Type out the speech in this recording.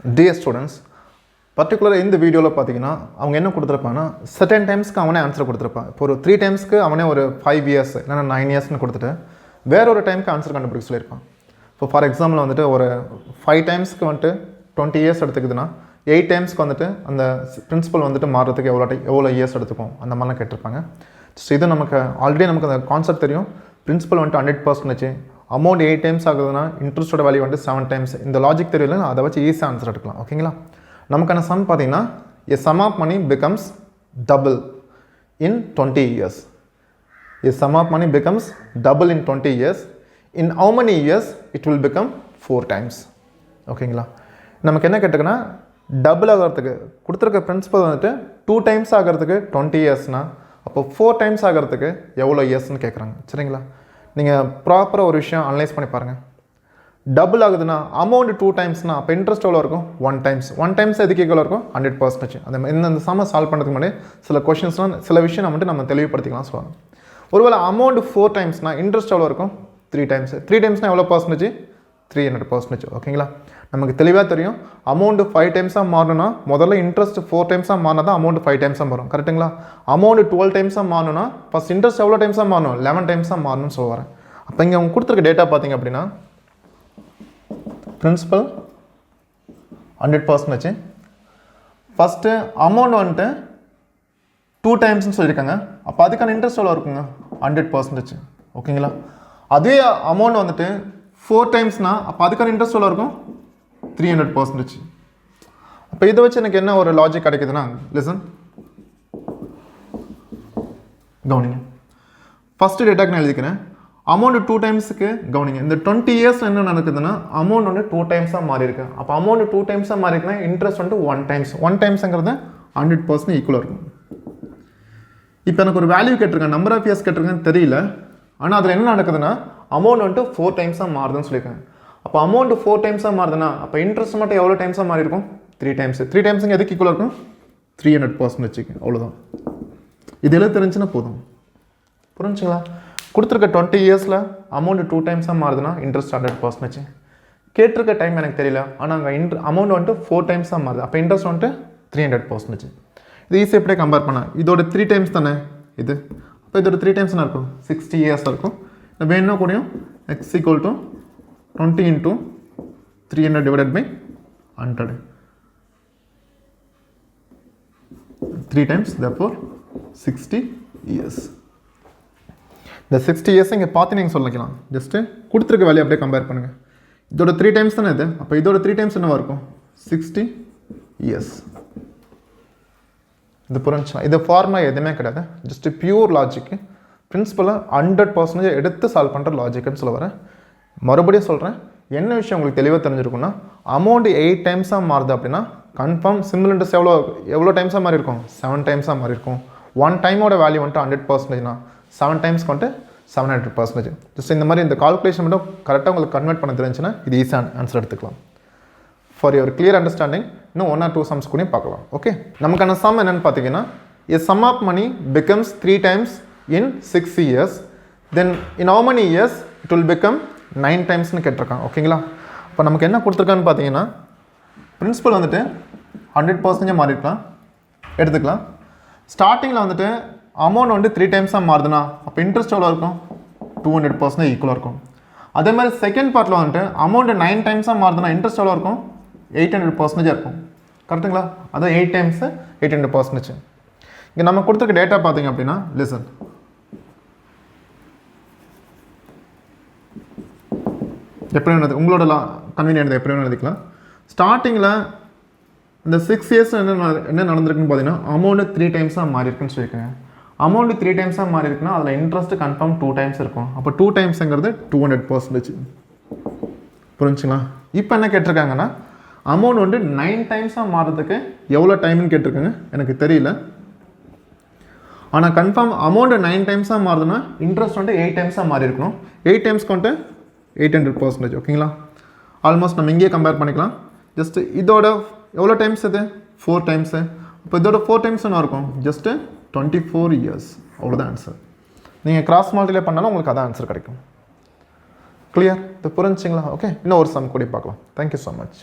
Dear students, particularly in the video பார்த்தீங்கன்னா அவங்க என்ன கொடுத்திருப்பாங்கன்னா certain timesக்கு அவனே ஆன்சர் கொடுத்திருப்பான். இப்போ ஒரு 3 timesக்கு அவனே ஒரு 5 years இல்லனா 9 yearsனு கொடுத்துட்டு வேற ஒரு டைம்க்கு ஆன்சர் கண்டுபிடிக்க சொல்லிருப்பான். இப்போ ஃபார் எக்ஸாம்பிள் வந்துட்டு ஒரு 5 timesக்கு வந்துட்டு 20 years எடுத்துக்குதுன்னா 8 timesக்கு வந்துட்டு அந்த பிரின்சிபல் வந்துட்டு மாறதுக்கு எவ்வளவு இயர்ஸ் எடுத்துக்கும் அந்த மாதிரிலாம் கேட்டிருப்பாங்க. ஸோ இது நமக்கு ஆல்ரெடி நமக்கு அந்த கான்செப்ட் தெரியும். பிரின்சிபல் வந்துட்டு 100% அமௌண்ட் 8 times ஆகுதுன்னா இன்ட்ரெஸ்டோட வேல்யூ வந்துட்டு 7 times. இந்த லாஜிக் தெரியல அதை வச்சு ஈஸியாக ஆன்சர் எடுக்கலாம். ஓகேங்களா? நமக்கான சம் பார்த்தீங்கன்னா a sum of money becomes double in 20 years. A sum of money becomes double in 20 years. In how many years it will become 4 times? ஓகேங்களா? நமக்கு என்ன கேட்டுக்குன்னா டபுள் ஆகிறதுக்கு கொடுத்துருக்க பிரின்சிபல் வந்துட்டு 2 times ஆகிறதுக்கு 20 yearsனா அப்போ 4 times ஆகிறதுக்கு எவ்வளோ இயர்ஸ்ன்னு கேட்குறாங்க. சரிங்களா? நீங்கள் ப்ராப்பராக ஒரு விஷயம் அனலைஸ் பண்ணி பாருங்கள். டபுள் ஆகுதுன்னா அமௌண்ட் 2 timesனா அப்போ இன்ட்ரெஸ்ட் எவ்வளோ இருக்கும் 1 times. 1 times எதுக்கு ஈக்குவலாக இருக்கும் 100%. அந்த இந்த சம்மை சால்வ் பண்ணுறதுக்கு முன்னாடி சில கொஷின்ஸ்லாம் சில விஷயம் வந்துட்டு நம்ம தெளிவுபடுத்திக்கலாம் சொல்லுவாங்க. ஒருவேளை அமௌண்ட் 4 timesனா இன்ட்ரெஸ்ட் எவ்வளோ இருக்கும் 3 times. 3 timesனா எவ்வளோ பர்சன்டேஜ் 300%. ஓகேங்களா? நமக்கு தெளிவாக தெரியும் அமௌண்ட் 5 timesஆக மாறணும்னா முதல்ல இன்ட்ரெஸ்ட் 4 timesஆக மாறினா தான் அமௌண்ட் 5 timesஆக மாறும். கரெக்டுங்களா? அமௌண்ட் 12 timesஆக மாறணும்னா ஃபஸ்ட் இன்ட்ரெஸ்ட் எவ்வளோ டைம்ஸாக மாறணும் 11 timesஆக மாறணும்னு சொல்லுவாரேன். அப்போ இங்கே அவங்க கொடுத்துருக்க டேட்டா பார்த்தீங்க அப்படின்னா பிரின்சிபல் 100%. ஃபஸ்ட்டு அமௌண்ட் வந்துட்டு 2 timesன்னு சொல்லியிருக்காங்க. அப்போ அதுக்கான இன்ட்ரெஸ்ட் எவ்வளோ இருக்குங்க 100%. ஓகேங்களா? அதே அமௌண்ட் வந்துட்டு 4 timesனா அப்போ அதுக்கான இன்ட்ரெஸ்ட் எவ்வளோ இருக்கும் 300%. அப்போ இதை வச்சு எனக்கு என்ன ஒரு லாஜிக் கிடைக்குதுன்னா லிசன் கவனிங்க. ஃபஸ்ட்டு டேட்டாக்கு நான் எழுதிக்கிறேன். அமௌண்ட் 2 timesக்கு கவனிங்க. இந்த 20 years என்ன நடக்குதுன்னா அமௌண்ட் வந்து 2 timesஆக மாறி இருக்கு. அப்போ அமௌண்ட் 2 timesஆக மாறி இருக்குன்னா இன்ட்ரெஸ்ட் வந்துட்டு 1 times. 1 timesங்கிறது 100% ஈக்குவலாக இருக்கும். இப்போ எனக்கு ஒரு வேல்யூ கேட்டிருக்கேன், நம்பர் ஆஃப் இயர்ஸ் கேட்டிருக்கேன்னு தெரியல. ஆனால் அதில் என்ன நடக்குதுன்னா அமௌண்ட் வந்துட்டு 4 timesஆக மாறுதுன்னு சொல்லியிருக்காங்க. அப்போ அமௌண்ட் 4 timesஆக மாறுதுன்னா அப்போ இன்ட்ரெஸ்ட் மட்டும் எவ்வளோ டைம்ஸாக மாறி இருக்கும் 3 times. 3 timesங்க எதுக்கு ஈக்குவலாக இருக்கும் 300% வச்சுக்கோங்க. அவ்வளோதான். இதெல்லாம் தெரிஞ்சுன்னா போதும். புரிஞ்சுங்களா? கொடுத்துருக்க 20 yearsல அமௌண்ட் 2 timesஆக மாறுதுன்னா இன்ட்ரெஸ்ட் 100%. கேட்டிருக்க டைம் எனக்கு தெரியல, ஆனால் அங்கே அமௌண்ட் வந்துட்டு 4 timesஆக மாறுது. அப்போ இன்ட்ரெஸ்ட் வந்துட்டு 300%. இது ஈஸியாக எப்படியே கம்பேர் பண்ணால் இதோட 3 times தானே இது. அப்போ இதோட 3 times இருக்கும் 60 years இருக்கும். நம்ம என்ன கூடயும் x equal to 20 into 300 divided by 100. 3 times therefore 60 years. இந்த 60 years இங்கே பார்த்து நீங்கள் சொல்லிக்கலாம். ஜஸ்ட்டு கொடுத்துருக்க வேலையை அப்படியே கம்பேர் பண்ணுங்கள். இதோட 3 times தானே இது. அப்போ இதோட 3 times என்னவா இருக்கும் 60 years. இது புரிஞ்சுக்கலாம். இது ஃபார்முலா எதுவுமே கிடையாது. ஜஸ்ட்டு பியூர் லாஜிக்கு பிரின்சிபலை 100% எடுத்து சால்வ் பண்ணுற லாஜிக்குன்னு சொல்ல வரேன். மறுபடியும் சொல்கிறேன், என்ன விஷயம் உங்களுக்கு தெளிவாக தெரிஞ்சிருக்குன்னா அமௌண்ட் 8 timesஆக மாறுது அப்படின்னா கன்ஃபார்ம் சிம்பிள் இன்ட்ரெஸ்ட் எவ்வளோ டைம்ஸாக மாறி இருக்கும் 7 timesஆக மாறி இருக்கும். 1 timeோட வேல்யூ வந்துட்டு 100%னா 7 times வந்துட்டு 700%. ஜஸ்ட் இந்த மாதிரி இந்த கால்குலேஷன் மட்டும் கரெக்டாக உங்களுக்கு கன்வெர்ட் பண்ண தெரிஞ்சுன்னா இது ஈஸியாக ஆன்சர் எடுத்துக்கலாம். ஃபார் யுவர் கிளியர் அண்டர்ஸ்டாண்டிங் இன்னும் 1 or 2 sums கூட பார்க்கலாம். ஓகே, நமக்கான சம் என்னென்னு பார்த்தீங்கன்னா a sum of money becomes 3 times in 6 years, then in how many years it will become 9 timesன்னு கேட்டிருக்காங்க. ஓகேங்களா? இப்போ நமக்கு என்ன கொடுத்துருக்கான்னு பார்த்தீங்கன்னா பிரின்சிபல் வந்துட்டு 100% மாறிருக்கலாம் எடுத்துக்கலாம். ஸ்டார்டிங்கில் வந்துட்டு அமௌண்ட் வந்துட்டு 3 timesஆக மாறுதுன்னா அப்போ இன்ட்ரெஸ்ட் எவ்வளோ இருக்கும் 200% ஈக்குவலாக இருக்கும். அதே மாதிரி செகண்ட் பார்ட்டில் வந்துட்டு அமௌண்ட் 9 timesஆக மாறுதுன்னா இன்ட்ரெஸ்ட் எவ்வளோ இருக்கும் 800% இருக்கும். கரெக்டுங்களா? அதான் 8 times 800%. இங்கே நம்ம கொடுத்துருக்க டேட்டா பார்த்தீங்க அப்படின்னா லிசன் எப்படி வேணுது உங்களோட கன்வீனியன்ட் எப்படி வேணும் எழுதிக்கலாம். ஸ்டார்டிங்கில் இந்த 6 years என்ன நடந்திருக்குன்னு பார்த்தீங்கன்னா அமௌண்ட் 3 timesஆக மாறி இருக்குன்னு சொல்லியிருக்காங்க. அமௌண்ட் 3 timesஆக மாறி இருக்குன்னா அதில் இன்ட்ரெஸ்ட் கன்ஃபார்ம் 2 times இருக்கும். அப்போ 2 timesங்கிறது 200%. புரிஞ்சுங்களா? இப்போ என்ன கேட்டிருக்காங்கன்னா அமௌண்ட் வந்து 9 timesஆக மாறுறதுக்கு எவ்வளோ டைம்னு கேட்டிருக்காங்க. எனக்கு தெரியல, ஆனால் கன்ஃபார்ம் அமௌண்ட் 9 timesஆக மாறுதுன்னா இன்ட்ரெஸ்ட் வந்து 8 timesஆக மாறி இருக்கணும். 8 times வந்துட்டு 800%. ஓகேங்களா? ஆல்மோஸ்ட் நம்ம இங்கேயே கம்பேர் பண்ணிக்கலாம். ஜஸ்ட்டு இதோட எவ்வளோ டைம்ஸ் இது 4 times. இப்போ இதோட 4 times என்ன இருக்கும் ஜஸ்ட்டு 24 years. அவ்வளோதான் ஆன்சர். நீங்கள் கிராஸ் மல்டிப்ளை பண்ணாலும் உங்களுக்கு அதான் ஆன்சர் கிடைக்கும். கிளியர்? இது புரிஞ்சுங்களா? ஓகே, இன்னும் ஒரு சம் கூட பார்க்கலாம். Thank you so much.